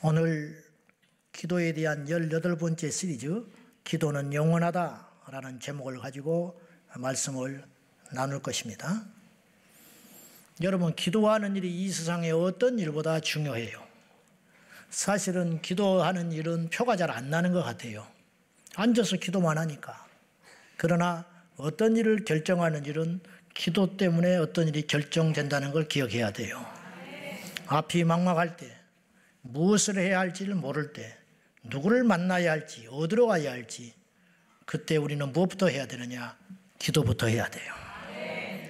오늘 기도에 대한 18번째 시리즈 기도는 영원하다라는 제목을 가지고 말씀을 나눌 것입니다. 여러분, 기도하는 일이 이 세상에 어떤 일보다 중요해요. 사실은 기도하는 일은 표가 잘 안 나는 것 같아요. 앉아서 기도만 하니까. 그러나 어떤 일을 결정하는 일은 기도 때문에 어떤 일이 결정된다는 걸 기억해야 돼요. 앞이 막막할 때, 무엇을 해야 할지를 모를 때, 누구를 만나야 할지, 어디로 가야 할지, 그때 우리는 무엇부터 해야 되느냐? 기도부터 해야 돼요.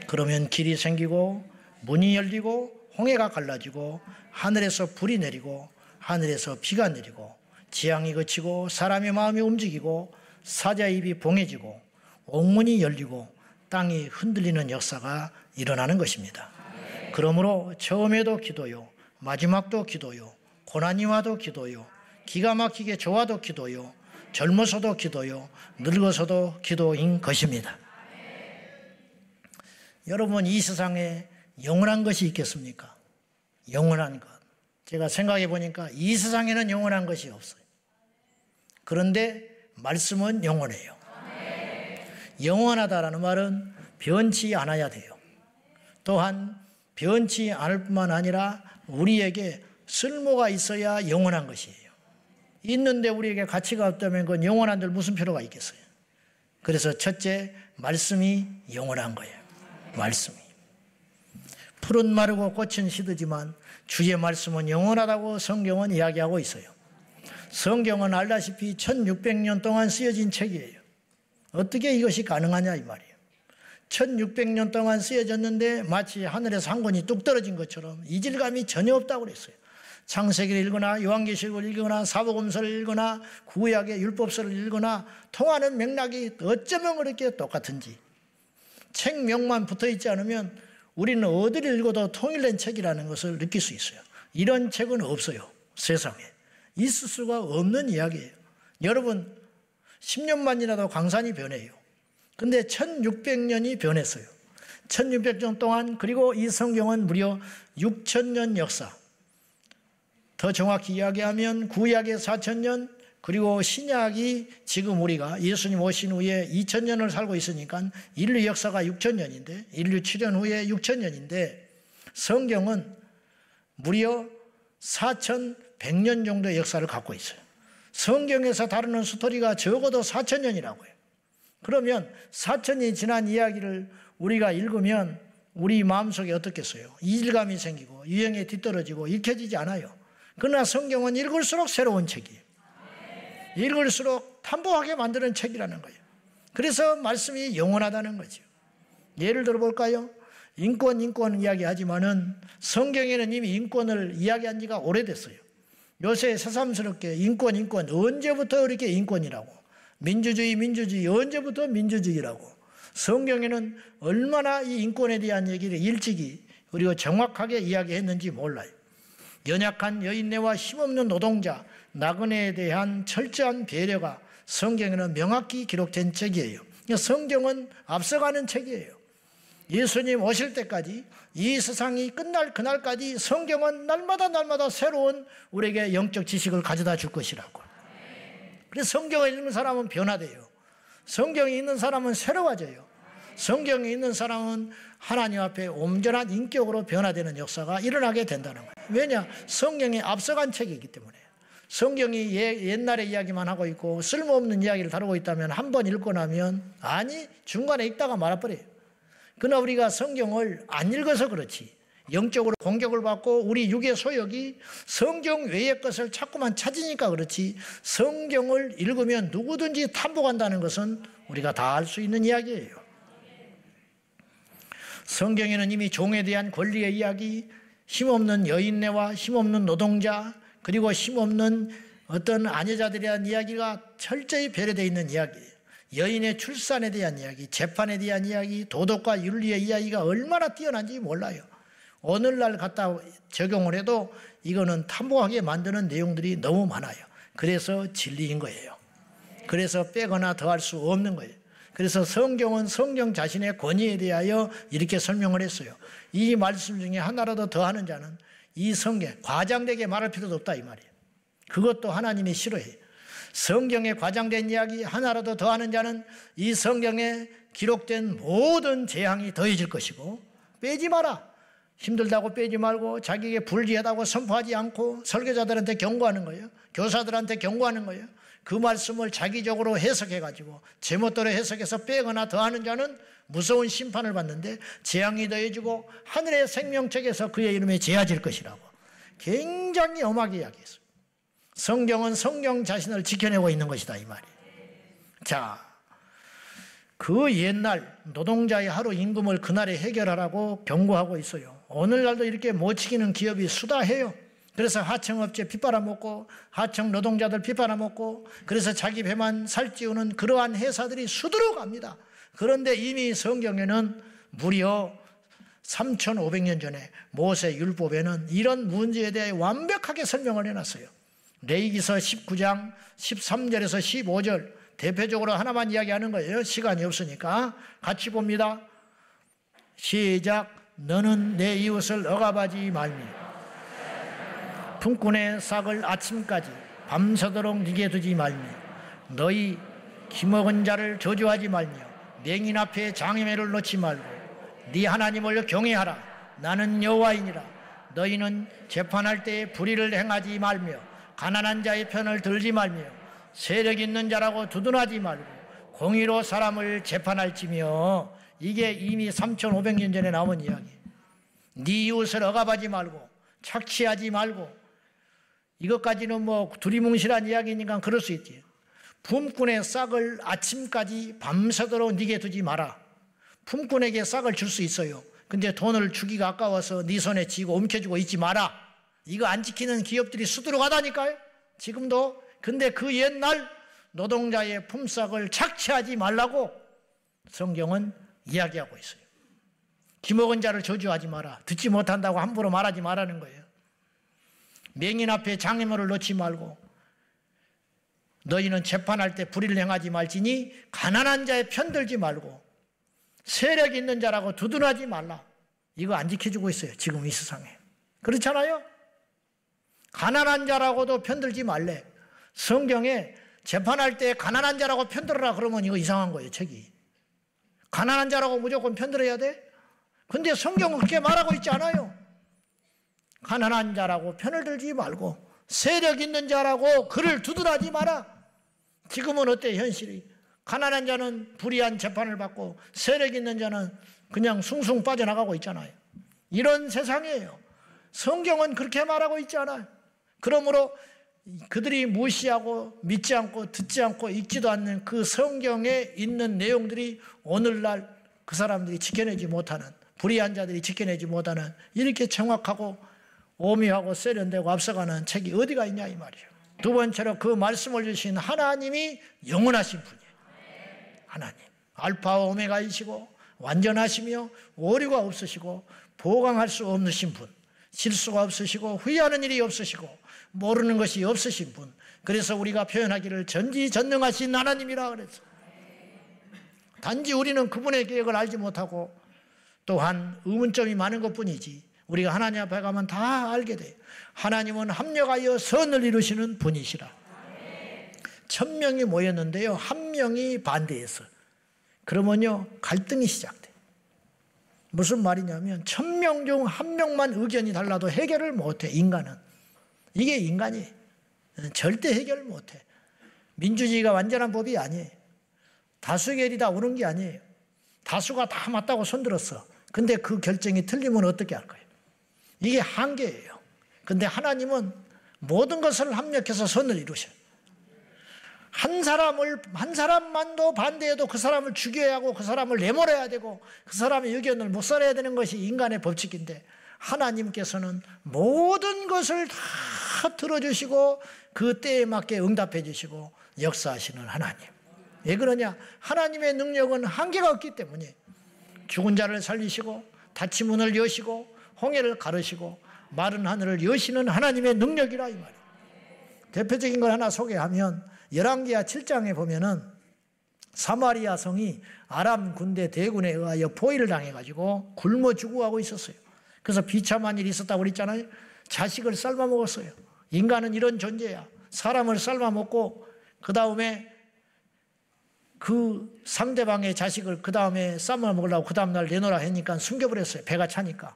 그러면 길이 생기고 문이 열리고 홍해가 갈라지고 하늘에서 불이 내리고 하늘에서 비가 내리고 지향이 그치고 사람의 마음이 움직이고 사자의 입이 봉해지고 옥문이 열리고 땅이 흔들리는 역사가 일어나는 것입니다. 그러므로 처음에도 기도요, 마지막도 기도요, 고난이 와도 기도요, 기가 막히게 좋아도 기도요, 젊어서도 기도요, 늙어서도 기도인 것입니다. 여러분, 이 세상에 영원한 것이 있겠습니까? 영원한 것. 제가 생각해 보니까 이 세상에는 영원한 것이 없어요. 그런데 말씀은 영원해요. 영원하다라는 말은 변치 않아야 돼요. 또한 변치 않을 뿐만 아니라 우리에게 쓸모가 있어야 영원한 것이에요. 있는데 우리에게 가치가 없다면 그건 영원한들 무슨 필요가 있겠어요? 그래서 첫째, 말씀이 영원한 거예요. 말씀이. 풀은 마르고 꽃은 시들지만 주의 말씀은 영원하다고 성경은 이야기하고 있어요. 성경은 알다시피 1600년 동안 쓰여진 책이에요. 어떻게 이것이 가능하냐 이 말이에요. 1600년 동안 쓰여졌는데 마치 하늘에서 한 권이 뚝 떨어진 것처럼 이질감이 전혀 없다고 그랬어요. 창세기를 읽거나 요한계시록을 읽거나 사복음서를 읽거나 구약의 율법서를 읽거나 통하는 맥락이 어쩌면 그렇게 똑같은지, 책명만 붙어있지 않으면 우리는 어디를 읽어도 통일된 책이라는 것을 느낄 수 있어요. 이런 책은 없어요. 세상에. 있을 수가 없는 이야기예요. 여러분, 10년만이라도 강산이 변해요. 근데 1600년이 변했어요. 1600년 동안, 그리고 이 성경은 무려 6000년 역사, 더 정확히 이야기하면 구약의 4000년, 그리고 신약이 지금 우리가 예수님 오신 후에 2000년을 살고 있으니까 인류 역사가 6000년인데, 인류 출현 후에 6000년인데 성경은 무려 4100년 정도의 역사를 갖고 있어요. 성경에서 다루는 스토리가 적어도 4000년이라고 해요. 그러면 4000년이 지난 이야기를 우리가 읽으면 우리 마음속에 어떻겠어요? 이질감이 생기고 유행에 뒤떨어지고 읽혀지지 않아요. 그러나 성경은 읽을수록 새로운 책이에요. 읽을수록 탐복하게 만드는 책이라는 거예요. 그래서 말씀이 영원하다는 거죠. 예를 들어 볼까요? 인권 이야기하지만은 성경에는 이미 인권을 이야기한 지가 오래됐어요. 요새 새삼스럽게 인권 언제부터 이렇게 인권이라고, 민주주의 언제부터 민주주의라고. 성경에는 얼마나 이 인권에 대한 얘기를 일찍이 그리고 정확하게 이야기했는지 몰라요. 연약한 여인네와 힘없는 노동자, 나그네에 대한 철저한 배려가 성경에는 명확히 기록된 책이에요. 성경은 앞서가는 책이에요. 예수님 오실 때까지, 이 세상이 끝날 그날까지 성경은 날마다 새로운 우리에게 영적 지식을 가져다 줄 것이라고. 그래서 성경을 읽는 사람은 변화돼요. 성경이 있는 사람은 새로워져요. 성경이 있는 사람은 하나님 앞에 온전한 인격으로 변화되는 역사가 일어나게 된다는 거예요. 왜냐? 성경이 앞서간 책이기 때문에. 성경이 옛날의 이야기만 하고 있고 쓸모없는 이야기를 다루고 있다면 한 번 읽고 나면, 아니, 중간에 읽다가 말아버려요. 그러나 우리가 성경을 안 읽어서 그렇지, 영적으로 공격을 받고 우리 육의 소욕이 성경 외의 것을 자꾸만 찾으니까 그렇지, 성경을 읽으면 누구든지 탐복한다는 것은 우리가 다 알 수 있는 이야기예요. 성경에는 이미 종에 대한 권리의 이야기, 힘없는 여인네와 힘없는 노동자, 그리고 힘없는 어떤 아내자들에 대한 이야기가 철저히 배려되어 있는 이야기예요. 여인의 출산에 대한 이야기, 재판에 대한 이야기, 도덕과 윤리의 이야기가 얼마나 뛰어난지 몰라요. 오늘날 갖다 적용을 해도 이거는 탐복하게 만드는 내용들이 너무 많아요. 그래서 진리인 거예요. 그래서 빼거나 더할 수 없는 거예요. 그래서 성경은 성경 자신의 권위에 대하여 이렇게 설명을 했어요. 이 말씀 중에 하나라도 더 하는 자는 이 성경, 과장되게 말할 필요도 없다 이 말이에요. 그것도 하나님이 싫어해요. 성경에 과장된 이야기 하나라도 더하는 자는 이 성경에 기록된 모든 재앙이 더해질 것이고 빼지 마라. 힘들다고 빼지 말고 자기에게 불리하다고 선포하지 않고 설교자들한테 경고하는 거예요. 교사들한테 경고하는 거예요. 그 말씀을 자기적으로 해석해가지고 제멋대로 해석해서 빼거나 더하는 자는 무서운 심판을 받는데 재앙이 더해지고 하늘의 생명책에서 그의 이름에 제하질 것이라고 굉장히 엄하게 이야기했어요. 성경은 성경 자신을 지켜내고 있는 것이다 이 말이에요. 자, 그 옛날 노동자의 하루 임금을 그날에 해결하라고 경고하고 있어요. 오늘날도 이렇게 못 지키는 기업이 수다해요. 그래서 하청업체 핏바라먹고 하청 노동자들 핏바라먹고 그래서 자기 배만 살찌우는 그러한 회사들이 수두룩합니다. 그런데 이미 성경에는 무려 3,500년 전에 모세 율법에는 이런 문제에 대해 완벽하게 설명을 해놨어요. 레위기서 19장 13절에서 15절 대표적으로 하나만 이야기하는 거예요. 시간이 없으니까 같이 봅니다. 시작. 너는 내 이웃을 억압하지 말며 품꾼의 싹을 아침까지 밤새도록 네게 두지 말며 너희 기먹은 자를 저주하지 말며 맹인 앞에 장애매를 놓지 말고 네 하나님을 경외하라. 나는 여호와이니라. 너희는 재판할 때에 불의를 행하지 말며 가난한 자의 편을 들지 말며 세력 있는 자라고 두둔하지 말고 공의로 사람을 재판할지며 이게 이미 3,500년 전에 나온 이야기. 네 이웃을 억압하지 말고 착취하지 말고 이것까지는 뭐 두리뭉실한 이야기니까 그럴 수 있지. 품꾼의 싹을 아침까지 밤새도록 네게 두지 마라. 품꾼에게 싹을 줄 수 있어요. 근데 돈을 주기가 아까워서 네 손에 쥐고 움켜쥐고 있지 마라. 이거 안 지키는 기업들이 수두룩하다니까요. 지금도. 근데 그 옛날 노동자의 품삯을 착취하지 말라고 성경은 이야기하고 있어요. 기먹은 자를 저주하지 마라. 듣지 못한다고 함부로 말하지 말라는 거예요. 맹인 앞에 장애물을 놓지 말고 너희는 재판할 때 불의를 행하지 말지니 가난한 자의 편들지 말고 세력 있는 자라고 두둔하지 말라. 이거 안 지켜주고 있어요. 지금 이 세상에. 그렇잖아요. 가난한 자라고도 편들지 말래. 성경에 재판할 때 가난한 자라고 편들어라 그러면 이거 이상한 거예요. 책이. 가난한 자라고 무조건 편들어야 돼? 근데 성경은 그렇게 말하고 있지 않아요. 가난한 자라고 편을 들지 말고 세력 있는 자라고 그를 두둔하지 마라. 지금은 어때 현실이? 가난한 자는 불의한 재판을 받고 세력 있는 자는 그냥 숭숭 빠져나가고 있잖아요. 이런 세상이에요. 성경은 그렇게 말하고 있지 않아요. 그러므로 그들이 무시하고 믿지 않고 듣지 않고 읽지도 않는 그 성경에 있는 내용들이 오늘날 그 사람들이 지켜내지 못하는 불의한 자들이 지켜내지 못하는 이렇게 정확하고 오묘하고 세련되고 앞서가는 책이 어디가 있냐 이 말이에요. 두 번째로 그 말씀을 주신 하나님이 영원하신 분이에요. 하나님 알파와 오메가이시고 완전하시며 오류가 없으시고 보강할 수 없으신 분, 실수가 없으시고 후회하는 일이 없으시고 모르는 것이 없으신 분. 그래서 우리가 표현하기를 전지전능하신 하나님이라 그랬어요. 단지 우리는 그분의 계획을 알지 못하고 또한 의문점이 많은 것뿐이지 우리가 하나님 앞에 가면 다 알게 돼요. 하나님은 합력하여 선을 이루시는 분이시라. 1,000명이 모였는데요. 한 명이 반대했어. 그러면요 갈등이 시작돼. 무슨 말이냐면 1,000명 중 한 명만 의견이 달라도 해결을 못해. 인간은. 이게 인간이 절대 해결을 못해. 민주주의가 완전한 법이 아니에요. 다수결이다 오는 게 아니에요. 다수가 다 맞다고 손들었어. 근데 그 결정이 틀리면 어떻게 할 거예요? 이게 한계예요. 근데 하나님은 모든 것을 합력해서 선을 이루셔요. 한 사람만도 반대해도 그 사람을 죽여야 하고 그 사람을 내몰아야 되고 그 사람의 의견을 못 살아야 되는 것이 인간의 법칙인데 하나님께서는 모든 것을 다 들어주시고 그 때에 맞게 응답해 주시고 역사하시는 하나님. 왜 그러냐? 하나님의 능력은 한계가 없기 때문에 죽은 자를 살리시고 닫힌 문을 여시고 홍해를 가르시고 마른 하늘을 여시는 하나님의 능력이라 이 말이에요. 대표적인 걸 하나 소개하면 열왕기하 7장에 보면은 사마리아 성이 아람 군대 대군에 의하여 포위를 당해가지고 굶어 죽어가고 있었어요. 그래서 비참한 일이 있었다고 그랬잖아요. 자식을 삶아 먹었어요. 인간은 이런 존재야. 사람을 삶아먹고 그 다음에 그 상대방의 자식을 그 다음에 삶아먹으려고 그 다음날 내놓으라 하니까 숨겨버렸어요. 배가 차니까.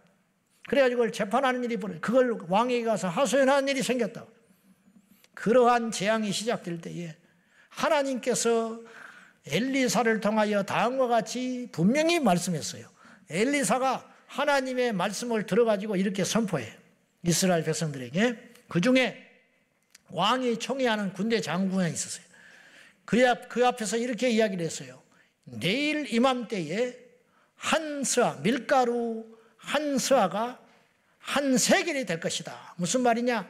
그래가지고 그걸 재판하는 일이 벌어요. 그걸 왕에게 가서 하소연하는 일이 생겼다. 그러한 재앙이 시작될 때에 하나님께서 엘리사를 통하여 다음과 같이 분명히 말씀했어요. 엘리사가 하나님의 말씀을 들어가지고 이렇게 선포해요. 이스라엘 백성들에게. 그 중에 왕이 총애하는 군대 장군이 있었어요. 그 앞에서 이렇게 이야기를 했어요. 내일 이맘때에 한 스와, 밀가루 한 스와가 한 세겔이 될 것이다. 무슨 말이냐?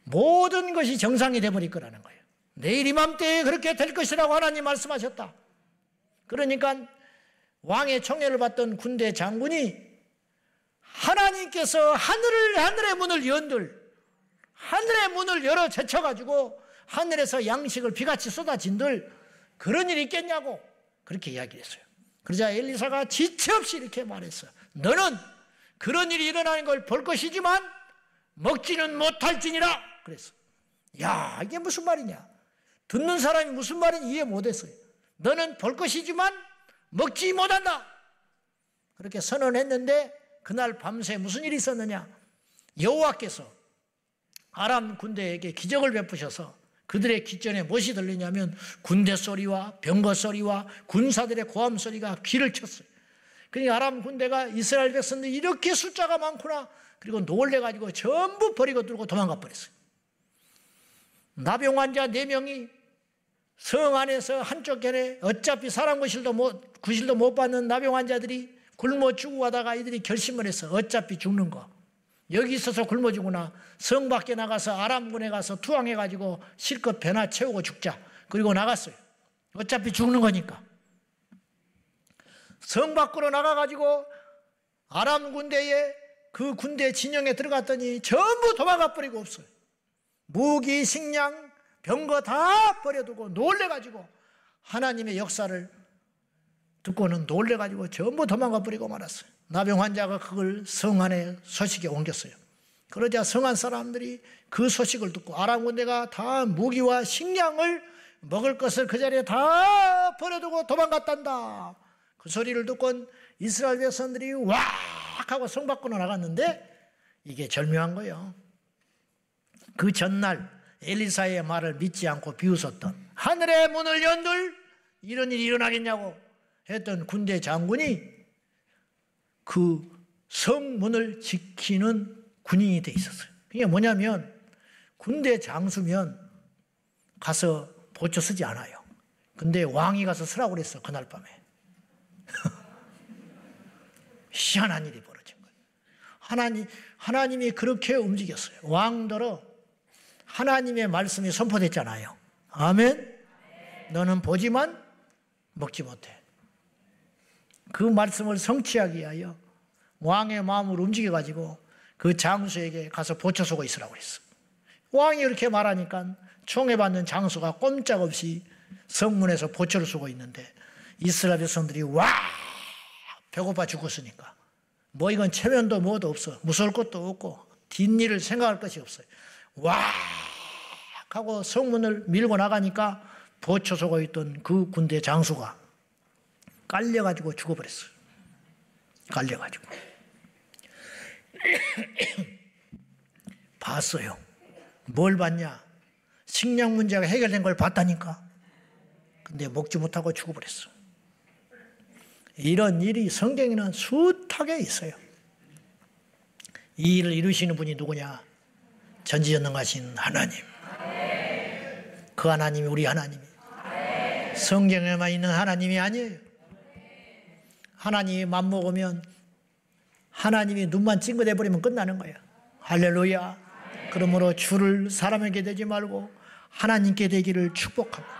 모든 것이 정상이 되어버릴 거라는 거예요. 내일 이맘때에 그렇게 될 것이라고 하나님 말씀하셨다. 그러니까 왕의 총애를 받던 군대 장군이 하나님께서 하늘의 문을 하늘의 문을 열어 제쳐가지고 하늘에서 양식을 비같이 쏟아진들 그런 일이 있겠냐고 그렇게 이야기를 했어요. 그러자 엘리사가 지체 없이 이렇게 말했어요. 너는 그런 일이 일어나는 걸 볼 것이지만 먹지는 못할지니라 그랬어. 야, 이게 무슨 말이냐? 듣는 사람이 무슨 말인지 이해 못했어요. 너는 볼 것이지만 먹지 못한다. 그렇게 선언했는데 그날 밤새 무슨 일이 있었느냐? 여호와께서 아람 군대에게 기적을 베푸셔서 그들의 귓전에 무엇이 들리냐면 군대 소리와 병거 소리와 군사들의 고함 소리가 귀를 쳤어요. 그러니까 아람 군대가 이스라엘 백성들이 이렇게 숫자가 많구나. 그리고 놀래가지고 전부 버리고 들고 도망가 버렸어요. 나병 환자 4명이 성 안에서 한쪽 견에 어차피 사람 구실도 못 받는 나병 환자들이 굶어 죽고 가다가 이들이 결심을 했어. 어차피 죽는 거. 여기 있어서 굶어 죽으나 성 밖에 나가서 아람군에 가서 투항해가지고 실컷 배나 채우고 죽자. 그리고 나갔어요. 어차피 죽는 거니까. 성 밖으로 나가가지고 아람 군대에 그 군대 진영에 들어갔더니 전부 도망가 버리고 없어요. 무기, 식량, 병거 다 버려두고 놀래가지고 하나님의 역사를 듣고는 놀래가지고 전부 도망가 버리고 말았어요. 나병 환자가 그걸 성 안에 소식에 옮겼어요. 그러자 성안 사람들이 그 소식을 듣고 아람 군대가 다 무기와 식량을 먹을 것을 그 자리에 다 버려두고 도망갔단다. 그 소리를 듣고 이스라엘 백성들이 왁 하고 성 밖으로 나갔는데 이게 절묘한 거예요. 그 전날 엘리사의 말을 믿지 않고 비웃었던 하늘의 문을 연들 이런 일이 일어나겠냐고 했던 군대 장군이 그 성문을 지키는 군인이 돼 있었어요. 그게 뭐냐면 군대 장수면 가서 보초 쓰지 않아요. 근데 왕이 가서 쓰라고 그랬어. 그날 밤에. 희한한 일이 벌어진 거예요. 하나님이 그렇게 움직였어요. 왕더러 하나님의 말씀이 선포됐잖아요. 아멘? 너는 보지만 먹지 못해. 그 말씀을 성취하기 위하여 왕의 마음을 움직여가지고 그 장수에게 가서 보초 서고 있으라고 했어. 왕이 그렇게 말하니까 총애받는 장수가 꼼짝없이 성문에서 보초를 서고 있는데 이스라엘 백성들이 와 배고파 죽었으니까 뭐 이건 체면도 뭐도 없어. 무서울 것도 없고 뒷일을 생각할 것이 없어요. 와 하고 성문을 밀고 나가니까 보초 서고 있던 그 군대 장수가 깔려가지고 죽어버렸어요. 깔려가지고. 봤어요. 뭘 봤냐? 식량 문제가 해결된 걸 봤다니까. 근데 먹지 못하고 죽어버렸어. 이런 일이 성경에는 숱하게 있어요. 이 일을 이루시는 분이 누구냐? 전지전능하신 하나님. 그 하나님이 우리 하나님이. 성경에만 있는 하나님이 아니에요. 하나님이 맘먹으면 하나님이 눈만 찡긋해버리면 끝나는 거야. 할렐루야. 그러므로 주를 사람에게 대지 말고 하나님께 되기를 축복합니다.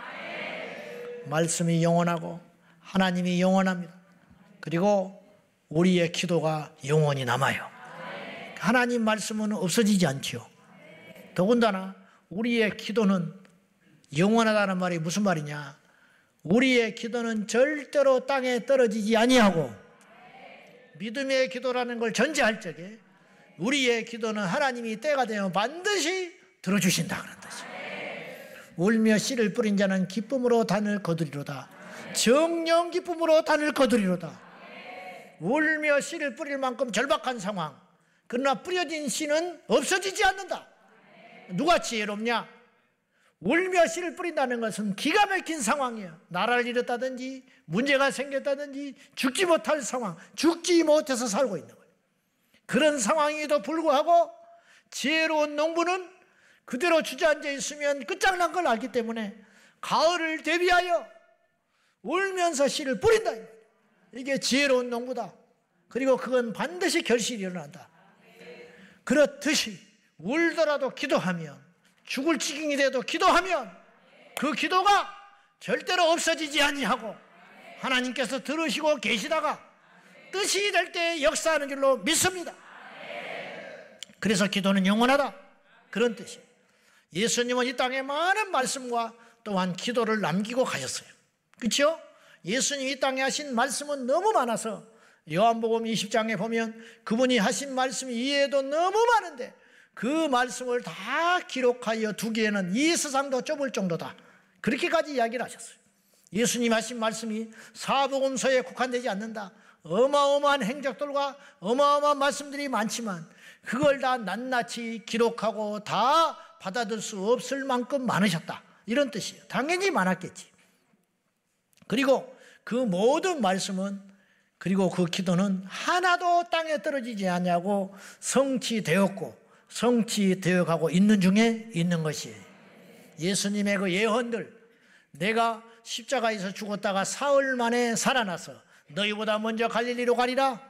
말씀이 영원하고 하나님이 영원합니다. 그리고 우리의 기도가 영원히 남아요. 하나님 말씀은 없어지지 않지요. 더군다나 우리의 기도는 영원하다는 말이 무슨 말이냐? 우리의 기도는 절대로 땅에 떨어지지 아니하고 믿음의 기도라는 걸 전제할 적에 우리의 기도는 하나님이 때가 되면 반드시 들어주신다 그런 뜻이에요. 울며 씨를 뿌린 자는 기쁨으로 단을 거두리로다. 정령 기쁨으로 단을 거두리로다. 울며 씨를 뿌릴 만큼 절박한 상황, 그러나 뿌려진 씨는 없어지지 않는다. 누가 지혜롭냐? 울며 씨를 뿌린다는 것은 기가 막힌 상황이에요. 나라를 잃었다든지 문제가 생겼다든지 죽지 못할 상황, 죽지 못해서 살고 있는 거예요. 그런 상황에도 불구하고 지혜로운 농부는 그대로 주저앉아 있으면 끝장난 걸 알기 때문에 가을을 대비하여 울면서 씨를 뿌린다. 이게 지혜로운 농부다. 그리고 그건 반드시 결실이 일어난다. 그렇듯이 울더라도 기도하면, 죽을 지경이 돼도 기도하면 그 기도가 절대로 없어지지 아니하고 하나님께서 들으시고 계시다가 뜻이 될 때 역사하는 줄로 믿습니다. 그래서 기도는 영원하다, 그런 뜻이에요. 예수님은 이 땅에 많은 말씀과 또한 기도를 남기고 가셨어요. 그렇죠? 예수님이 이 땅에 하신 말씀은 너무 많아서 요한복음 20장에 보면 그분이 하신 말씀이 이해도 너무 많은데 그 말씀을 다 기록하여 두기에는 이 세상도 좁을 정도다, 그렇게까지 이야기를 하셨어요. 예수님 하신 말씀이 사복음서에 국한되지 않는다. 어마어마한 행적들과 어마어마한 말씀들이 많지만 그걸 다 낱낱이 기록하고 다 받아들 수 없을 만큼 많으셨다, 이런 뜻이에요. 당연히 많았겠지. 그리고 그 모든 말씀은, 그리고 그 기도는 하나도 땅에 떨어지지 않냐고 성취되었고 성취되어 가고 있는 중에 있는 것이에요. 예수님의 그 예언들, 내가 십자가에서 죽었다가 사흘 만에 살아나서 너희보다 먼저 갈릴리로 가리라,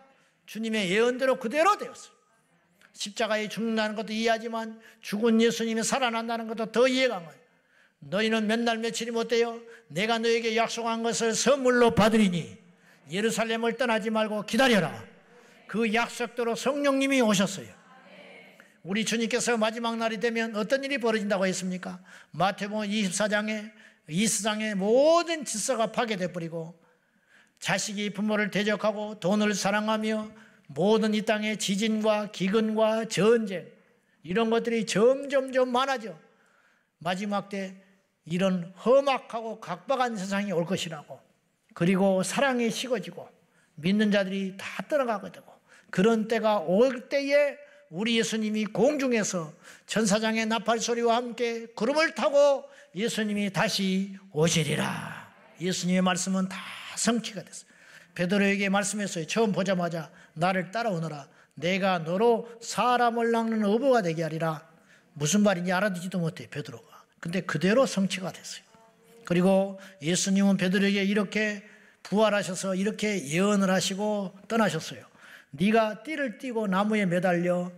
주님의 예언대로 그대로 되었어요. 십자가에 죽는다는 것도 이해하지만 죽은 예수님이 살아난다는 것도 더 이해가 안 가요. 너희는 몇 날 며칠이 못되어 내가 너에게 약속한 것을 선물로 받으리니 예루살렘을 떠나지 말고 기다려라. 그 약속대로 성령님이 오셨어요. 우리 주님께서 마지막 날이 되면 어떤 일이 벌어진다고 했습니까? 마태복음 24장에 이 세상의 모든 질서가 파괴돼 버리고 자식이 부모를 대적하고 돈을 사랑하며 모든 이 땅의 지진과 기근과 전쟁, 이런 것들이 점점점 많아져 마지막 때 이런 험악하고 각박한 세상이 올 것이라고, 그리고 사랑이 식어지고 믿는 자들이 다 떠나가게 되고, 그런 때가 올 때에 우리 예수님이 공중에서 천사장의 나팔 소리와 함께 구름을 타고 예수님이 다시 오시리라. 예수님의 말씀은 다 성취가 됐어요. 베드로에게 말씀했어요. 처음 보자마자 나를 따라오너라. 내가 너로 사람을 낚는 어부가 되게 하리라. 무슨 말인지 알아듣지도 못해 베드로가. 근데 그대로 성취가 됐어요. 그리고 예수님은 베드로에게 이렇게 부활하셔서 이렇게 예언을 하시고 떠나셨어요. 네가 띠를 띠고 나무에 매달려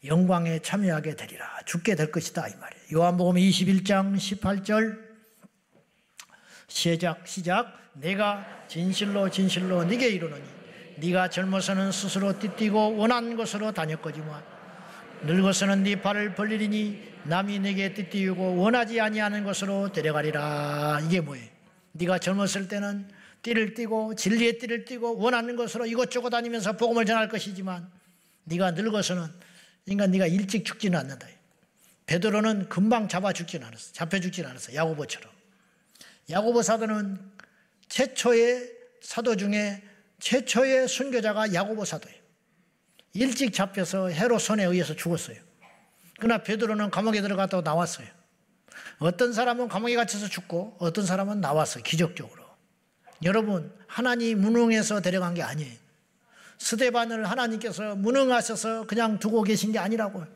영광에 참여하게 되리라. 죽게 될 것이다, 이 말이에요. 요한복음 21장 18절 시작. 내가 진실로 진실로 네게 이르노니 네가 젊어서는 스스로 띠띠고 원한 곳으로 다녔거지만 늙어서는 네 발을 벌리리니 남이 네게 띠띠우고 원하지 아니하는 곳으로 데려가리라. 이게 뭐예요? 네가 젊었을 때는 띠를 띠고 진리의 띠를 띠고 원하는 곳으로 이곳저곳 다니면서 복음을 전할 것이지만 네가 늙어서는, 그러니까 네가 일찍 죽지는 않는다. 베드로는 금방 잡혀 죽지는 않았어. 야고보처럼. 야고보 사도는 최초의 사도 중에 최초의 순교자가 야고보 사도예요. 일찍 잡혀서 헤롯 손에 의해서 죽었어요. 그러나 베드로는 감옥에 들어갔다고 나왔어요. 어떤 사람은 감옥에 갇혀서 죽고 어떤 사람은 나왔어요. 기적적으로. 여러분, 하나님 무능해서 데려간 게 아니에요. 스데반을 하나님께서 무능하셔서 그냥 두고 계신 게 아니라고요.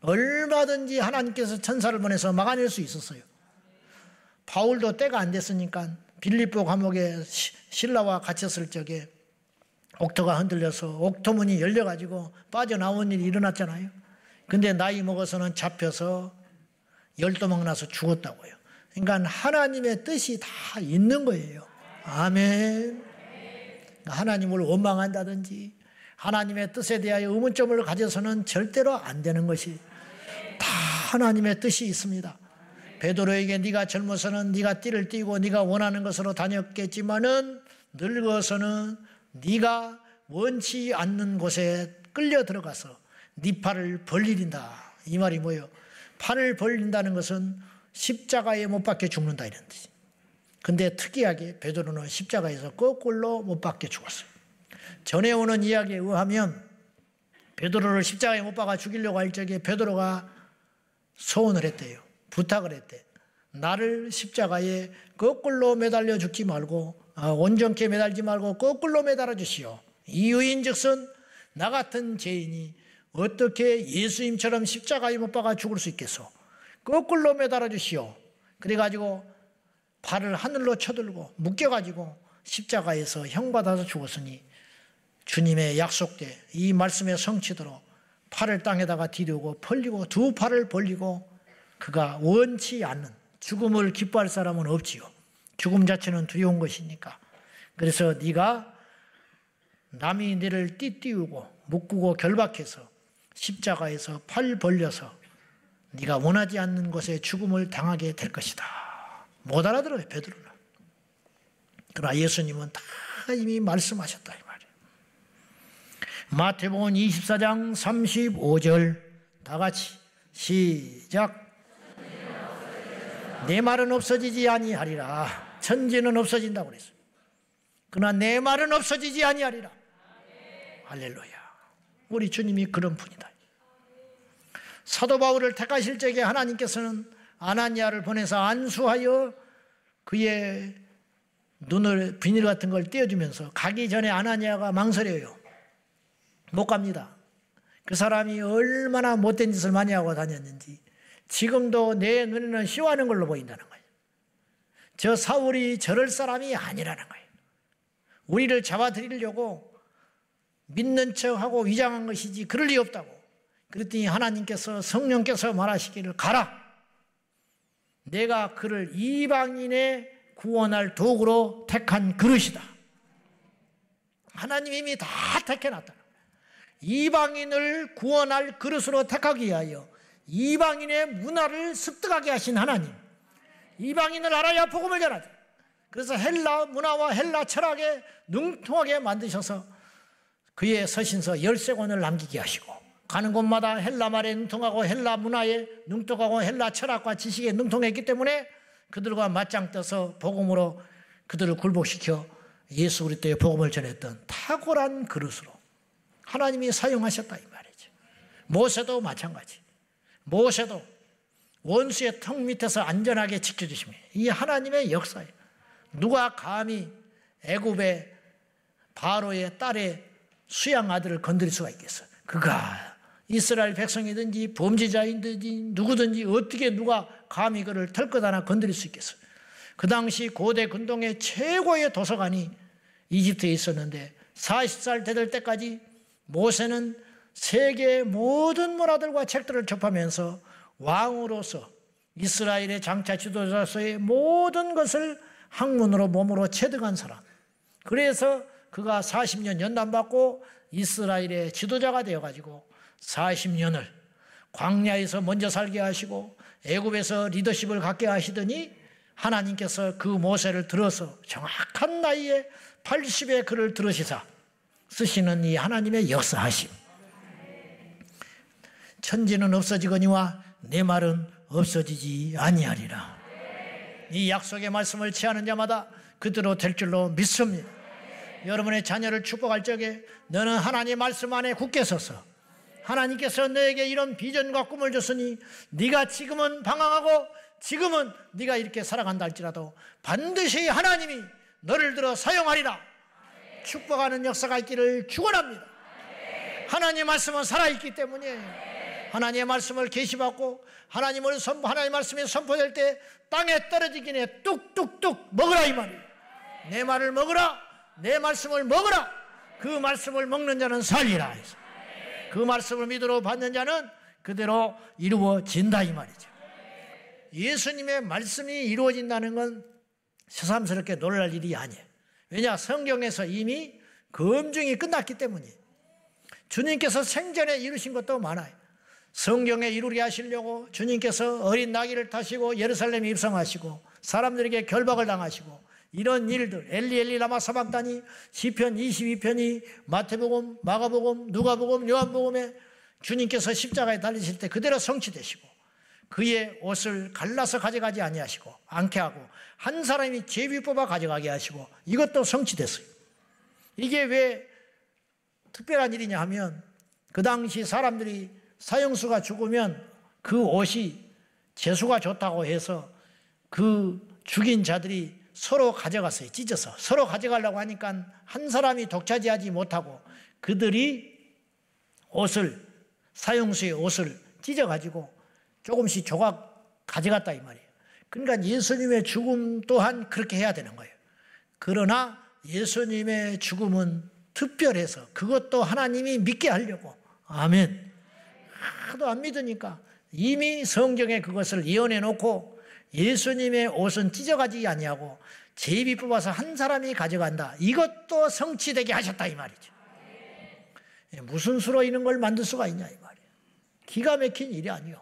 얼마든지 하나님께서 천사를 보내서 막아낼 수 있었어요. 바울도 때가 안 됐으니까 빌립보 감옥에 신라와 갇혔을 적에 옥토가 흔들려서 옥토문이 열려가지고 빠져나온 일이 일어났잖아요. 근데 나이 먹어서는 잡혀서 열도망 나서 죽었다고요. 그러니까 하나님의 뜻이 다 있는 거예요. 아멘. 하나님을 원망한다든지 하나님의 뜻에 대하여 의문점을 가져서는 절대로 안 되는 것이 다 하나님의 뜻이 있습니다. 베드로에게 네가 젊어서는 네가 띠를 띠고 네가 원하는 것으로 다녔겠지만은 늙어서는 네가 원치 않는 곳에 끌려 들어가서 네 팔을 벌리린다. 이 말이 뭐예요? 팔을 벌린다는 것은 십자가에 못 박혀 죽는다 이런 뜻이. 근데 특이하게 베드로는 십자가에서 거꾸로 못 박혀 죽었어요. 전에 오는 이야기에 의하면 베드로를 십자가에 못 박아 죽이려고 할 적에 베드로가 소원을 했대요. 부탁을 했대. 나를 십자가에 거꾸로 매달려 죽지 말고 온전케 매달지 말고 거꾸로 매달아 주시오. 이유인즉슨 나 같은 죄인이 어떻게 예수님처럼 십자가에 못 박아 죽을 수 있겠소. 거꾸로 매달아 주시오. 그래가지고 발을 하늘로 쳐들고 묶여가지고 십자가에서 형받아서 죽었으니 주님의 약속대 이 말씀의 성취대로 팔을 땅에다가 디디고 벌리고 두 팔을 벌리고 그가 원치 않는 죽음을 기뻐할 사람은 없지요. 죽음 자체는 두려운 것이니까. 그래서 네가 남이 너를 띠띠우고 묶고 결박해서 십자가에서 팔 벌려서 네가 원하지 않는 곳에 죽음을 당하게 될 것이다. 못 알아들어요, 베드로는. 그러나 예수님은 다 이미 말씀하셨다 이 말이에요. 마태복음 24장 35절 다 같이 시작. 내 말은 없어지지 아니하리라. 천지는 없어진다고 그랬어요. 그러나 내 말은 없어지지 아니하리라. 할렐루야. 우리 주님이 그런 분이다. 사도 바울을 택하실 적에 하나님께서는 아나니아를 보내서 안수하여 그의 눈을 비닐 같은 걸 떼어주면서 가기 전에 아나니아가 망설여요. 못 갑니다. 그 사람이 얼마나 못된 짓을 많이 하고 다녔는지 지금도 내 눈에는 희화하는 걸로 보인다는 거예요. 저 사울이 저럴 사람이 아니라는 거예요. 우리를 잡아들이려고 믿는 척하고 위장한 것이지 그럴 리 없다고. 그랬더니 하나님께서 성령께서 말하시기를 가라. 내가 그를 이방인의 구원할 도구로 택한 그릇이다. 하나님이 이미 다 택해놨다. 이방인을 구원할 그릇으로 택하기 위하여 이방인의 문화를 습득하게 하신 하나님. 이방인을 알아야 복음을 전하죠. 그래서 헬라 문화와 헬라 철학에 능통하게 만드셔서 그의 서신서 13권을 남기게 하시고 가는 곳마다 헬라 말에 능통하고 헬라 문화에 능통하고 헬라 철학과 지식에 능통했기 때문에 그들과 맞짱 떠서 복음으로 그들을 굴복시켜 예수 그리스도의 복음을 전했던 탁월한 그릇으로 하나님이 사용하셨다 이 말이죠. 모세도 마찬가지. 모세도 원수의 턱 밑에서 안전하게 지켜주십니다. 이 하나님의 역사예요. 누가 감히 애굽의 바로의 딸의 수양 아들을 건드릴 수가 있겠어요. 그가 이스라엘 백성이든지 범죄자이든지 누구든지 어떻게 누가 감히 그를 털것 하나 건드릴 수 있겠어요. 그 당시 고대 근동의 최고의 도서관이 이집트에 있었는데 40살 되될 때까지 모세는 세계의 모든 문화들과 책들을 접하면서 왕으로서 이스라엘의 장차 지도자로서의 모든 것을 학문으로 몸으로 체득한 사람. 그래서 그가 40년 연단받고 이스라엘의 지도자가 되어가지고 40년을 광야에서 먼저 살게 하시고 애굽에서 리더십을 갖게 하시더니 하나님께서 그 모세를 들어서 정확한 나이에 80의 그를 들으시사 쓰시는 이 하나님의 역사하심. 천지는 없어지거니와 내 말은 없어지지 아니하리라. 이 약속의 말씀을 취하는 자마다 그대로 될 줄로 믿습니다. 여러분의 자녀를 축복할 적에 너는 하나님의 말씀 안에 굳게 서서 하나님께서 너에게 이런 비전과 꿈을 줬으니 네가 지금은 방황하고 지금은 네가 이렇게 살아간다 할지라도 반드시 하나님이 너를 들어 사용하리라. 축복하는 역사가 있기를 축원합니다. 하나님의 말씀은 살아있기 때문에 하나님의 말씀을 계시받고 하나님의 말씀이 선포될 때 땅에 떨어지긴 해 뚝뚝뚝 먹으라 이 말이에요. 내 말을 먹으라. 내 말씀을 먹으라. 그 말씀을 먹는 자는 살리라 해서 그 말씀을 믿으러 받는 자는 그대로 이루어진다 이 말이죠. 예수님의 말씀이 이루어진다는 건 새삼스럽게 놀랄 일이 아니에요. 왜냐? 성경에서 이미 검증이 끝났기 때문이에요. 주님께서 생전에 이루신 것도 많아요. 성경에 이루게 하시려고 주님께서 어린 나귀를 타시고 예루살렘에 입성하시고 사람들에게 결박을 당하시고 이런 일들 엘리 엘리 라마 사박다니 시편 22편이 마태복음, 마가복음, 누가복음, 요한복음에 주님께서 십자가에 달리실 때 그대로 성취되시고 그의 옷을 갈라서 가져가지 아니하시고 않게 하고 한 사람이 제비 뽑아 가져가게 하시고 이것도 성취됐어요. 이게 왜 특별한 일이냐 하면 그 당시 사람들이 사형수가 죽으면 그 옷이 재수가 좋다고 해서 그 죽인 자들이 서로 가져갔어요. 찢어서 서로 가져가려고 하니까 한 사람이 독차지하지 못하고 그들이 옷을, 사형수의 옷을 찢어가지고 조금씩 조각 가져갔다 이 말이에요. 그러니까 예수님의 죽음 또한 그렇게 해야 되는 거예요. 그러나 예수님의 죽음은 특별해서 그것도 하나님이 믿게 하려고. 아멘. 하도 안 믿으니까 이미 성경에 그것을 예언해 놓고 예수님의 옷은 찢어가지 아니하고 제비 뽑아서 한 사람이 가져간다. 이것도 성취되게 하셨다 이 말이죠. 무슨 수로 이런 걸 만들 수가 있냐 이 말이에요. 기가 막힌 일이 아니요.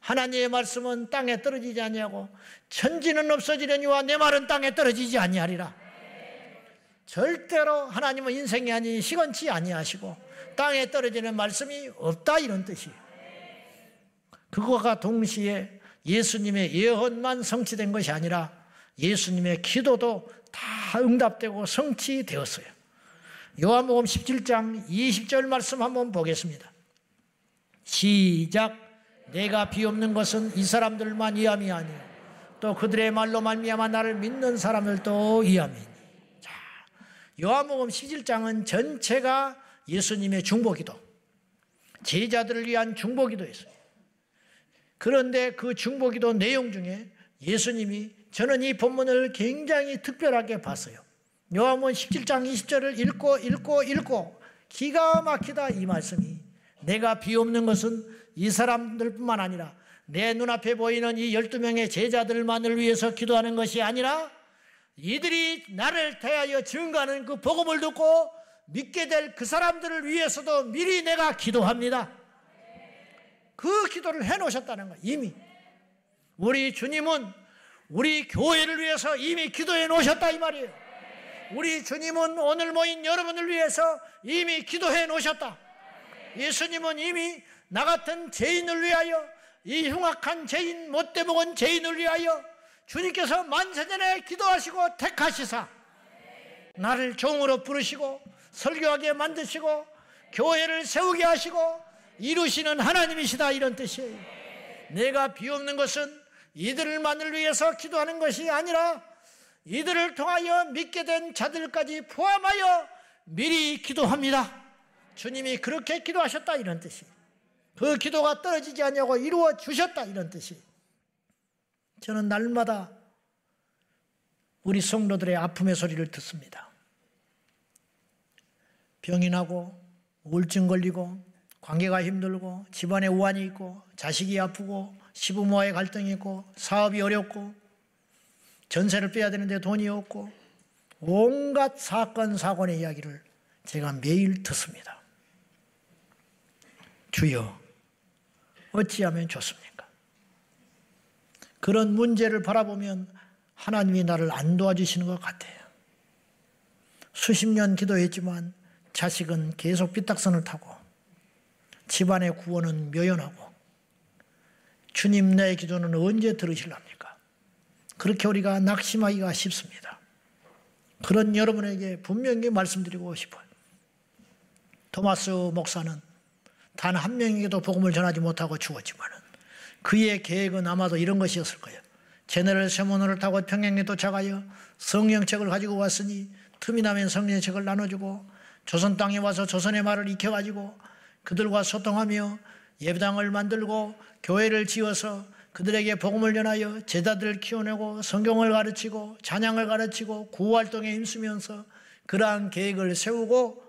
하나님의 말씀은 땅에 떨어지지 아니하고 천지는 없어지려니와 내 말은 땅에 떨어지지 아니하리라. 절대로 하나님은 인생이 아니 시건치 아니하시고 땅에 떨어지는 말씀이 없다 이런 뜻이에요. 그거가 동시에 예수님의 예언만 성취된 것이 아니라 예수님의 기도도 다 응답되고 성취되었어요. 요한복음 17장 20절 말씀 한번 보겠습니다. 시작. 내가 비옵는 것은 이 사람들만 이함이 아니요 또 그들의 말로 말미암아 나를 믿는 사람들도 이함이니. 자, 요한복음 17장은 전체가 예수님의 중보기도, 제자들을 위한 중보기도였어요. 그런데 그 중보기도 내용 중에 예수님이 저는 이 본문을 굉장히 특별하게 봤어요. 요한복음 17장 20절을 읽고 기가 막히다 이 말씀이. 내가 비옵는 것은 이 사람들뿐만 아니라 내 눈앞에 보이는 이 12명의 제자들만을 위해서 기도하는 것이 아니라 이들이 나를 대하여 증거하는 그 복음을 듣고 믿게 될 그 사람들을 위해서도 미리 내가 기도합니다. 그 기도를 해놓으셨다는 거예요. 이미 우리 주님은 우리 교회를 위해서 이미 기도해 놓으셨다 이 말이에요. 우리 주님은 오늘 모인 여러분을 위해서 이미 기도해 놓으셨다. 예수님은 이미 나 같은 죄인을 위하여, 이 흉악한 죄인, 못돼 먹은 죄인을 위하여 주님께서 만세전에 기도하시고 택하시사 나를 종으로 부르시고 설교하게 만드시고 교회를 세우게 하시고 이루시는 하나님이시다 이런 뜻이에요. 내가 비옵는 것은 이들만을 위해서 기도하는 것이 아니라 이들을 통하여 믿게 된 자들까지 포함하여 미리 기도합니다. 주님이 그렇게 기도하셨다 이런 뜻이에요. 그 기도가 떨어지지 않냐고 이루어 주셨다 이런 뜻이에요. 저는 날마다 우리 성도들의 아픔의 소리를 듣습니다. 병이 나고 우울증 걸리고 관계가 힘들고 집안에 우환이 있고 자식이 아프고 시부모와의 갈등이 있고 사업이 어렵고 전세를 빼야 되는데 돈이 없고 온갖 사건 사고의 이야기를 제가 매일 듣습니다. 주여 어찌하면 좋습니까? 그런 문제를 바라보면 하나님이 나를 안 도와주시는 것 같아요. 수십 년 기도했지만 자식은 계속 삐딱선을 타고 집안의 구원은 묘연하고 주님 내 기도는 언제 들으실랍니까? 그렇게 우리가 낙심하기가 쉽습니다. 그런 여러분에게 분명히 말씀드리고 싶어요. 토마스 목사는 단 한 명에게도 복음을 전하지 못하고 죽었지만 그의 계획은 아마도 이런 것이었을 거예요. 제네럴 세모노를 타고 평양에 도착하여 성령책을 가지고 왔으니 틈이 나면 성령책을 나눠주고 조선 땅에 와서 조선의 말을 익혀가지고 그들과 소통하며 예배당을 만들고 교회를 지어서 그들에게 복음을 전하여 제자들을 키워내고 성경을 가르치고 찬양을 가르치고 구호활동에 힘쓰면서 그러한 계획을 세우고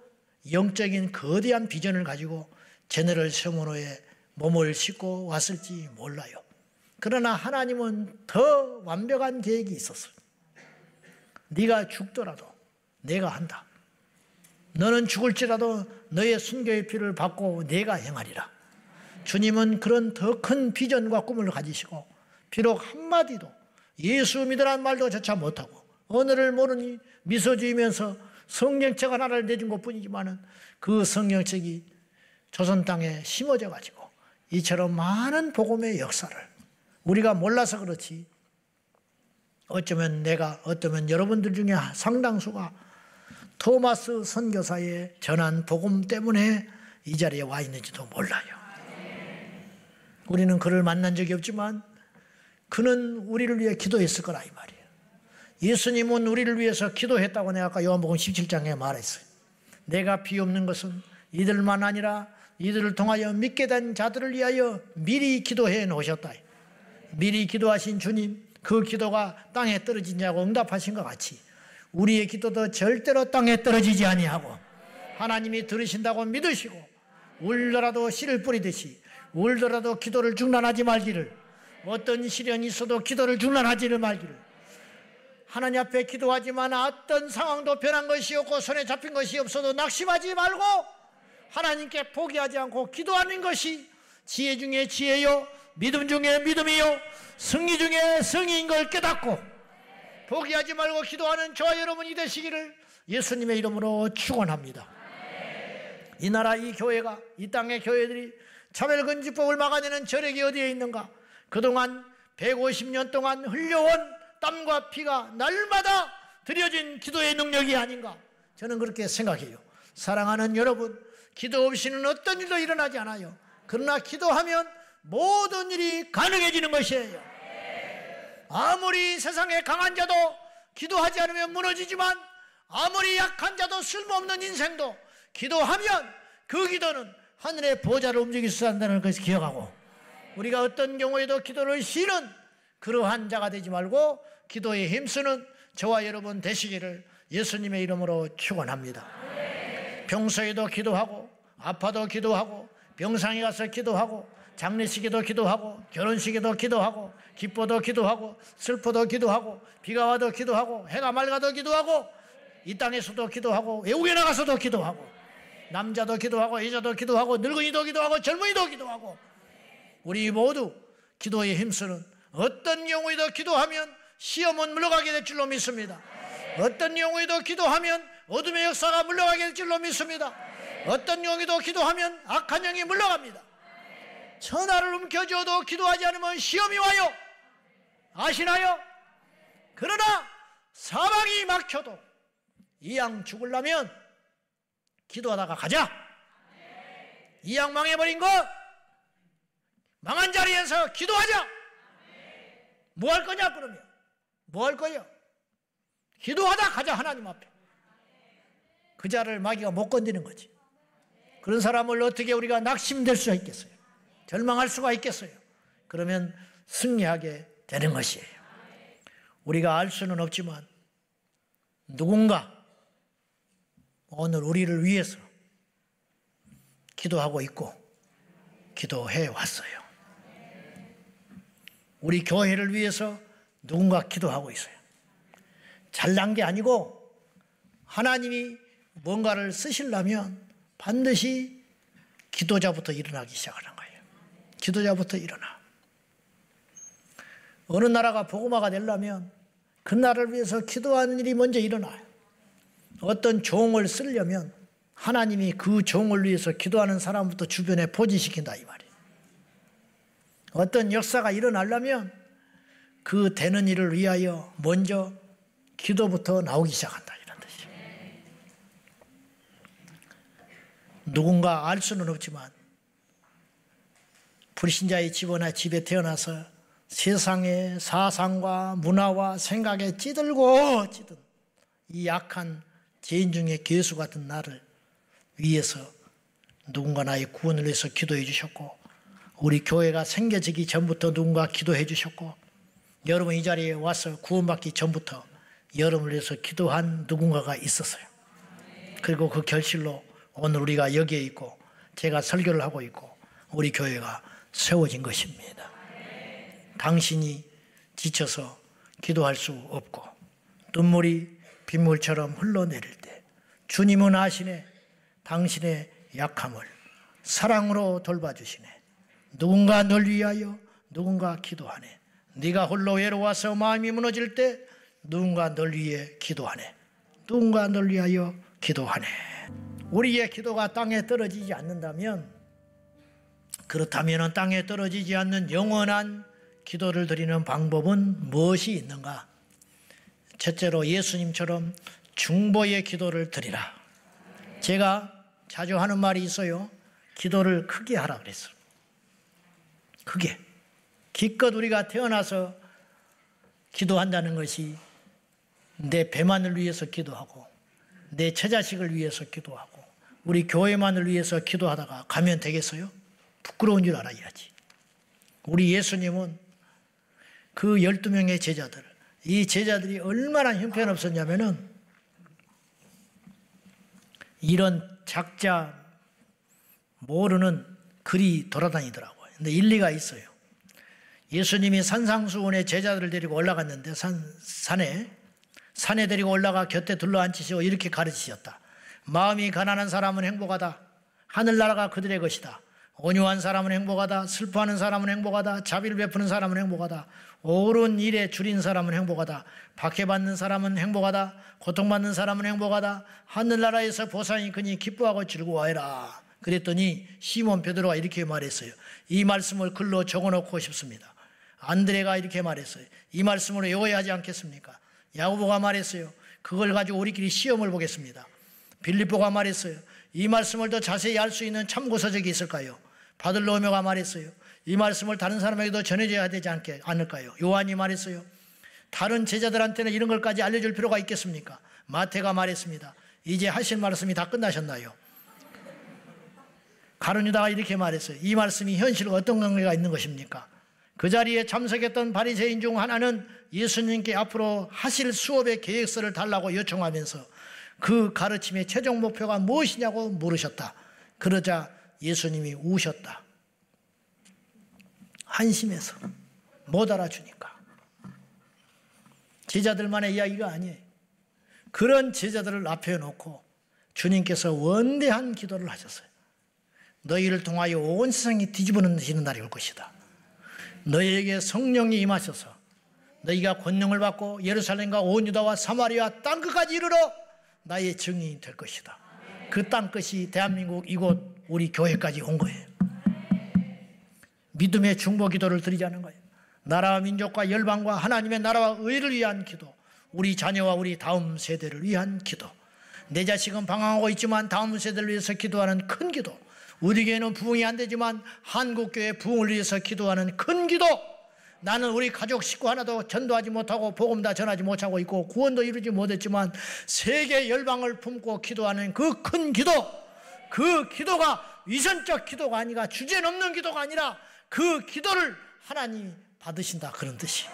영적인 거대한 비전을 가지고 제네럴 세모노에 몸을 싣고 왔을지 몰라요. 그러나 하나님은 더 완벽한 계획이 있었어요. 네가 죽더라도 내가 한다. 너는 죽을지라도 너의 순교의 피를 받고 내가 행하리라. 주님은 그런 더 큰 비전과 꿈을 가지시고 비록 한마디도 예수 믿으라는 말도 조차 못하고 언어를 모르니 미소 지으면서 성령책 하나를 내준 것뿐이지만 그 성령책이 조선 땅에 심어져 가지고 이처럼 많은 복음의 역사를 우리가 몰라서 그렇지 어쩌면 여러분들 중에 상당수가 토마스 선교사의 전한 복음 때문에 이 자리에 와 있는지도 몰라요. 우리는 그를 만난 적이 없지만 그는 우리를 위해 기도했을 거라 이 말이에요. 예수님은 우리를 위해서 기도했다고 내가 아까 요한복음 17장에 말했어요. 내가 비옵는 것은 이들만 아니라 이들을 통하여 믿게 된 자들을 위하여 미리 기도해 놓으셨다. 미리 기도하신 주님, 그 기도가 땅에 떨어지냐고 응답하신 것 같이 우리의 기도도 절대로 땅에 떨어지지 아니하고 하나님이 들으신다고 믿으시고 울더라도 씨를 뿌리듯이 울더라도 기도를 중단하지 말기를, 어떤 시련이 있어도 기도를 중단하지를 말기를, 하나님 앞에 기도하지만 어떤 상황도 변한 것이 없고 손에 잡힌 것이 없어도 낙심하지 말고 하나님께 포기하지 않고 기도하는 것이 지혜 중에 지혜요 믿음 중에 믿음이요 승리 중에 승리인 걸 깨닫고 포기하지 말고 기도하는 저와 여러분이 되시기를 예수님의 이름으로 축원합니다. 이 나라 이 교회가, 이 땅의 교회들이 차별금지법을 막아내는 저력이 어디에 있는가? 그동안 150년 동안 흘려온 땀과 피가 날마다 드려진 기도의 능력이 아닌가? 저는 그렇게 생각해요. 사랑하는 여러분, 기도 없이는 어떤 일도 일어나지 않아요. 그러나 기도하면 모든 일이 가능해지는 것이에요. 아무리 세상에 강한 자도 기도하지 않으면 무너지지만 아무리 약한 자도 쓸모없는 인생도 기도하면 그 기도는 하늘의 보좌를 움직일 수 있다는 것을 기억하고 우리가 어떤 경우에도 기도를 쉬는 그러한 자가 되지 말고 기도에 힘쓰는 저와 여러분 되시기를 예수님의 이름으로 축원합니다. 평소에도 기도하고 아파도 기도하고 병상에 가서 기도하고 장례식에도 기도하고 결혼식에도 기도하고 기뻐도 기도하고 슬퍼도 기도하고 비가 와도 기도하고 해가 맑아도 기도하고 이 땅에서도 기도하고 외국에 나가서도 기도하고 남자도 기도하고 여자도 기도하고 늙은이도 기도하고 젊은이도 기도하고 우리 모두 기도에 힘쓰는 어떤 경우에도 기도하면 시험은 물러가게 될 줄로 믿습니다. 어떤 경우에도 기도하면 어둠의 역사가 물러가게 될 줄로 믿습니다. 어떤 경우에도 기도하면 악한 영이 물러갑니다. 천하를 움켜쥐어도 기도하지 않으면 시험이 와요. 아시나요? 그러나 사방이 막혀도 이양 죽으려면 기도하다가 가자. 이양 망해버린 것 망한 자리에서 기도하자. 뭐 할 거냐 그러면? 뭐 할 거예요? 기도하다 가자. 하나님 앞에. 그 자를 마귀가 못 건드리는 거지. 그런 사람을 어떻게 우리가 낙심될 수가 있겠어요? 절망할 수가 있겠어요? 그러면 승리하게 되는 것이에요. 우리가 알 수는 없지만 누군가 오늘 우리를 위해서 기도하고 있고 기도해 왔어요. 우리 교회를 위해서 누군가 기도하고 있어요. 잘난 게 아니고 하나님이 뭔가를 쓰시려면 반드시 기도자부터 일어나기 시작하는 거예요. 기도자부터 일어나. 어느 나라가 복음화가 되려면 그 나라를 위해서 기도하는 일이 먼저 일어나요. 어떤 종을 쓰려면 하나님이 그 종을 위해서 기도하는 사람부터 주변에 포진시킨다 이 말이에요. 어떤 역사가 일어나려면 그 되는 일을 위하여 먼저 기도부터 나오기 시작한다 이런 뜻이에요. 누군가 알 수는 없지만 불신자의 집에 태어나서 세상의 사상과 문화와 생각에 찌든 이 약한 죄인 중에 괴수 같은 나를 위해서 누군가 나의 구원을 위해서 기도해 주셨고 우리 교회가 생겨지기 전부터 누군가 기도해 주셨고 여러분 이 자리에 와서 구원받기 전부터 여러분을 위해서 기도한 누군가가 있었어요. 그리고 그 결실로 오늘 우리가 여기에 있고 제가 설교를 하고 있고 우리 교회가 세워진 것입니다. 당신이 지쳐서 기도할 수 없고 눈물이 빗물처럼 흘러내릴 때 주님은 아시네. 당신의 약함을 사랑으로 돌봐주시네. 누군가 널 위하여 누군가 기도하네. 네가 홀로 외로워서 마음이 무너질 때 누군가 널 위해 기도하네. 누군가 널 위하여 기도하네. 우리의 기도가 땅에 떨어지지 않는다면 그렇다면 땅에 떨어지지 않는 영원한 기도를 드리는 방법은 무엇이 있는가? 첫째로 예수님처럼 중보의 기도를 드리라. 제가 자주 하는 말이 있어요. 기도를 크게 하라 그랬어요. 크게. 기껏 우리가 태어나서 기도한다는 것이 내 배만을 위해서 기도하고 내 처자식을 위해서 기도하고 우리 교회만을 위해서 기도하다가 가면 되겠어요? 부끄러운 줄 알아야지. 우리 예수님은 그 12명의 제자들, 이 제자들이 얼마나 형편없었냐면은 이런 작자 모르는 글이 돌아다니더라고요. 근데 일리가 있어요. 예수님이 산상수훈에 제자들을 데리고 올라갔는데 산에 데리고 올라가 곁에 둘러앉히시고 이렇게 가르치셨다. 마음이 가난한 사람은 행복하다. 하늘나라가 그들의 것이다. 온유한 사람은 행복하다. 슬퍼하는 사람은 행복하다. 자비를 베푸는 사람은 행복하다. 옳은 일에 줄인 사람은 행복하다. 박해받는 사람은 행복하다. 고통받는 사람은 행복하다. 하늘나라에서 보상이 크니 기뻐하고 즐거워해라. 그랬더니 시몬 베드로가 이렇게 말했어요. 이 말씀을 글로 적어놓고 싶습니다. 안드레가 이렇게 말했어요. 이 말씀으로 외워야 하지 않겠습니까? 야고보가 말했어요. 그걸 가지고 우리끼리 시험을 보겠습니다. 빌립보가 말했어요. 이 말씀을 더 자세히 알 수 있는 참고서적이 있을까요? 바들로메오가 말했어요. 이 말씀을 다른 사람에게도 전해줘야 되지 않을까요? 요한이 말했어요. 다른 제자들한테는 이런 걸까지 알려줄 필요가 있겠습니까? 마태가 말했습니다. 이제 하실 말씀이 다 끝나셨나요? 가룟 유다가 이렇게 말했어요. 이 말씀이 현실과 어떤 관계가 있는 것입니까? 그 자리에 참석했던 바리새인 중 하나는 예수님께 앞으로 하실 수업의 계획서를 달라고 요청하면서 그 가르침의 최종 목표가 무엇이냐고 물으셨다. 그러자 예수님이 우셨다. 한심해서 못 알아주니까. 제자들만의 이야기가 아니에요. 그런 제자들을 앞에 놓고 주님께서 원대한 기도를 하셨어요. 너희를 통하여 온 세상이 뒤집어지는 날이 올 것이다. 너희에게 성령이 임하셔서 너희가 권능을 받고 예루살렘과 온 유다와 사마리아 땅끝까지 이르러 나의 증인이 될 것이다. 그 땅끝이 대한민국 이곳 우리 교회까지 온 거예요. 믿음의 중보 기도를 드리자는 거예요. 나라와 민족과 열방과 하나님의 나라와 의를 위한 기도, 우리 자녀와 우리 다음 세대를 위한 기도, 내 자식은 방황하고 있지만 다음 세대를 위해서 기도하는 큰 기도, 우리 교회는 부흥이 안 되지만 한국교회 부흥을 위해서 기도하는 큰 기도, 나는 우리 가족 식구 하나도 전도하지 못하고 복음 다 전하지 못하고 있고 구원도 이루지 못했지만 세계 열방을 품고 기도하는 그 큰 기도, 그 기도가 위선적 기도가 아니라 주제넘는 기도가 아니라 그 기도를 하나님이 받으신다, 그런 뜻이.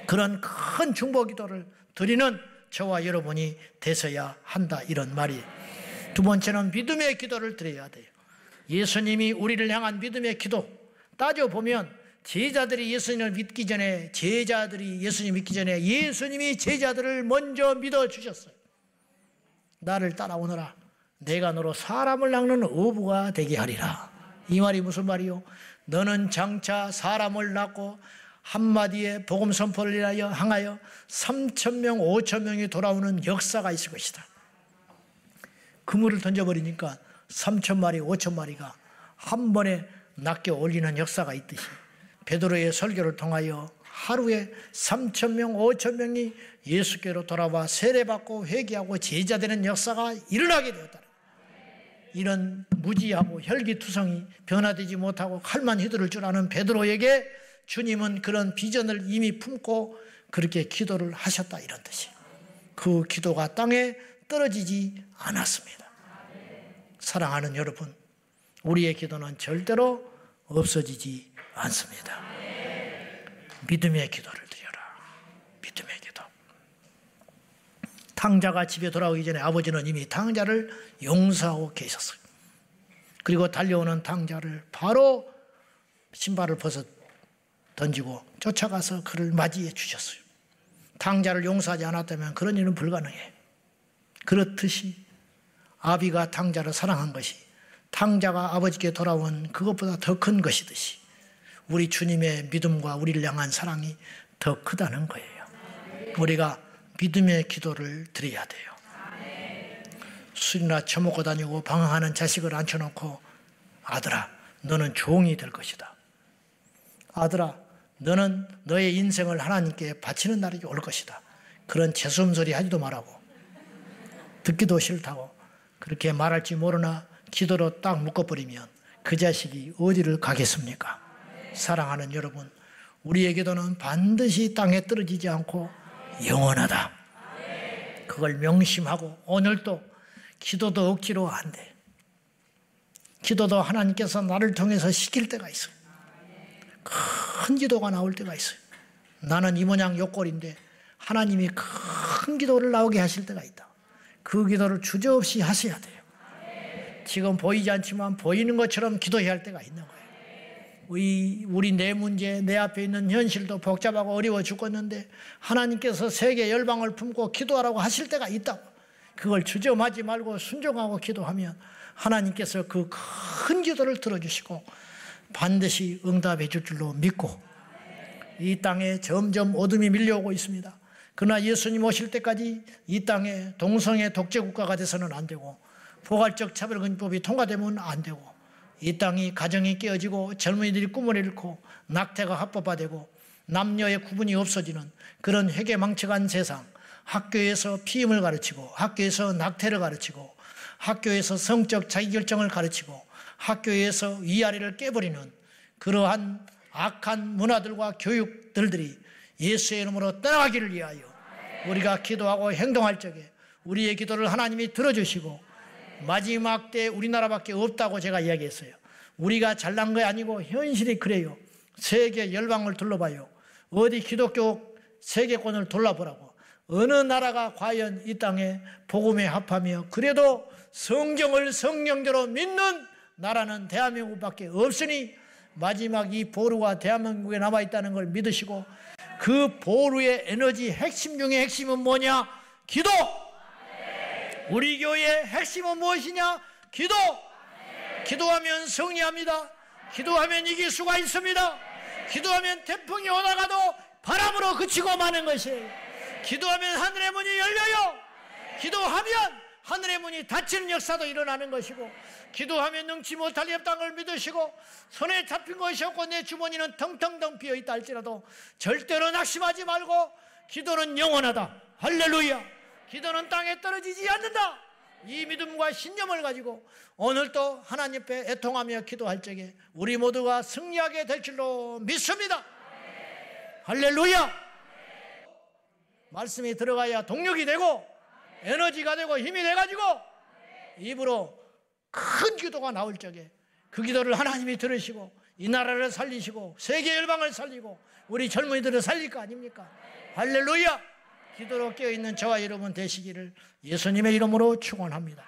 그런 큰 중보 기도를 드리는 저와 여러분이 되셔야 한다, 이런 말이에요. 두 번째는 믿음의 기도를 드려야 돼요. 예수님이 우리를 향한 믿음의 기도, 따져보면 제자들이 예수님을 믿기 전에, 제자들이 예수님 믿기 전에 예수님이 제자들을 먼저 믿어주셨어요. 나를 따라오너라. 내가 너로 사람을 낚는 어부가 되게 하리라. 이 말이 무슨 말이요? 너는 장차 사람을 낳고 한마디에 복음 선포를 향하여 3,000명, 5,000명이 돌아오는 역사가 있을 것이다. 그물을 던져버리니까 3,000마리, 5,000마리가 한 번에 낚여 올리는 역사가 있듯이 베드로의 설교를 통하여 하루에 3,000명, 5,000명이 예수께로 돌아와 세례받고 회개하고 제자되는 역사가 일어나게 되었다. 이런 무지하고 혈기투성이 변화되지 못하고 칼만 휘두를 줄 아는 베드로에게 주님은 그런 비전을 이미 품고 그렇게 기도를 하셨다, 이런 뜻이. 그 기도가 땅에 떨어지지 않았습니다. 사랑하는 여러분, 우리의 기도는 절대로 없어지지 않습니다. 믿음의 기도를 드려라. 믿음의 기도. 탕자가 집에 돌아오기 전에 아버지는 이미 탕자를 용서하고 계셨어요. 그리고 달려오는 탕자를 바로 신발을 벗어 던지고 쫓아가서 그를 맞이해 주셨어요. 탕자를 용서하지 않았다면 그런 일은 불가능해요. 그렇듯이 아비가 탕자를 사랑한 것이 탕자가 아버지께 돌아온 그것보다 더 큰 것이듯이 우리 주님의 믿음과 우리를 향한 사랑이 더 크다는 거예요. 우리가 믿음의 기도를 드려야 돼요. 술이나 처먹고 다니고 방황하는 자식을 앉혀놓고 아들아, 너는 종이 될 것이다. 아들아, 너는 너의 인생을 하나님께 바치는 날이 올 것이다. 그런 재수음소리 하지도 말라고. 듣기도 싫다고. 그렇게 말할지 모르나 기도로 딱 묶어버리면 그 자식이 어디를 가겠습니까? 사랑하는 여러분, 우리의 기도는 반드시 땅에 떨어지지 않고 영원하다. 그걸 명심하고 오늘도 기도도 억지로 안 돼. 기도도 하나님께서 나를 통해서 시킬 때가 있어요. 큰 기도가 나올 때가 있어요. 나는 이 모양 요 꼴인데 하나님이 큰 기도를 나오게 하실 때가 있다. 그 기도를 주저없이 하셔야 돼요. 지금 보이지 않지만 보이는 것처럼 기도해야 할 때가 있는 거예요. 우리 내 문제, 내 앞에 있는 현실도 복잡하고 어려워 죽겠는데 하나님께서 세계 열방을 품고 기도하라고 하실 때가 있다고. 그걸 주저하지 말고 순종하고 기도하면 하나님께서 그 큰 기도를 들어주시고 반드시 응답해 줄 줄로 믿고, 이 땅에 점점 어둠이 밀려오고 있습니다. 그러나 예수님 오실 때까지 이 땅에 동성애 독재국가가 돼서는 안 되고, 포괄적 차별금지법이 통과되면 안 되고, 이 땅이 가정이 깨어지고 젊은이들이 꿈을 잃고 낙태가 합법화되고 남녀의 구분이 없어지는 그런 회개망측한 세상, 학교에서 피임을 가르치고 학교에서 낙태를 가르치고 학교에서 성적 자기결정을 가르치고 학교에서 위아래를 깨버리는 그러한 악한 문화들과 교육들이 예수의 이름으로 떠나가기를 위하여 우리가 기도하고 행동할 적에 우리의 기도를 하나님이 들어주시고, 마지막 때 우리나라밖에 없다고 제가 이야기했어요. 우리가 잘난 게 아니고 현실이 그래요. 세계 열방을 둘러봐요. 어디 기독교 세계권을 돌아보라고. 어느 나라가 과연 이 땅에 복음에 합하며 그래도 성경을 성경대로 믿는 나라는 대한민국밖에 없으니, 마지막 이 보루가 대한민국에 남아있다는 걸 믿으시고, 그 보루의 에너지 핵심 중에 핵심은 뭐냐? 기도! 우리 교회의 핵심은 무엇이냐? 기도! 기도하면 승리합니다. 기도하면 이길 수가 있습니다. 기도하면 태풍이 오다가도 바람으로 그치고 마는 것이에요. 기도하면 하늘의 문이 열려요. 기도하면 하늘의 문이 닫히는 역사도 일어나는 것이고, 기도하면 능치 못할 일 없다는 걸 믿으시고, 손에 잡힌 것이 없고 내 주머니는 텅텅텅 비어있다 할지라도 절대로 낙심하지 말고, 기도는 영원하다. 할렐루야. 기도는 땅에 떨어지지 않는다. 이 믿음과 신념을 가지고 오늘도 하나님 앞에 애통하며 기도할 적에 우리 모두가 승리하게 될 줄로 믿습니다. 할렐루야. 말씀이 들어가야 동력이 되고 에너지가 되고 힘이 돼가지고 입으로 큰 기도가 나올 적에 그 기도를 하나님이 들으시고 이 나라를 살리시고 세계 열방을 살리고 우리 젊은이들을 살릴 거 아닙니까? 할렐루야. 기도로 깨어있는 저와 여러분 되시기를 예수님의 이름으로 축원합니다.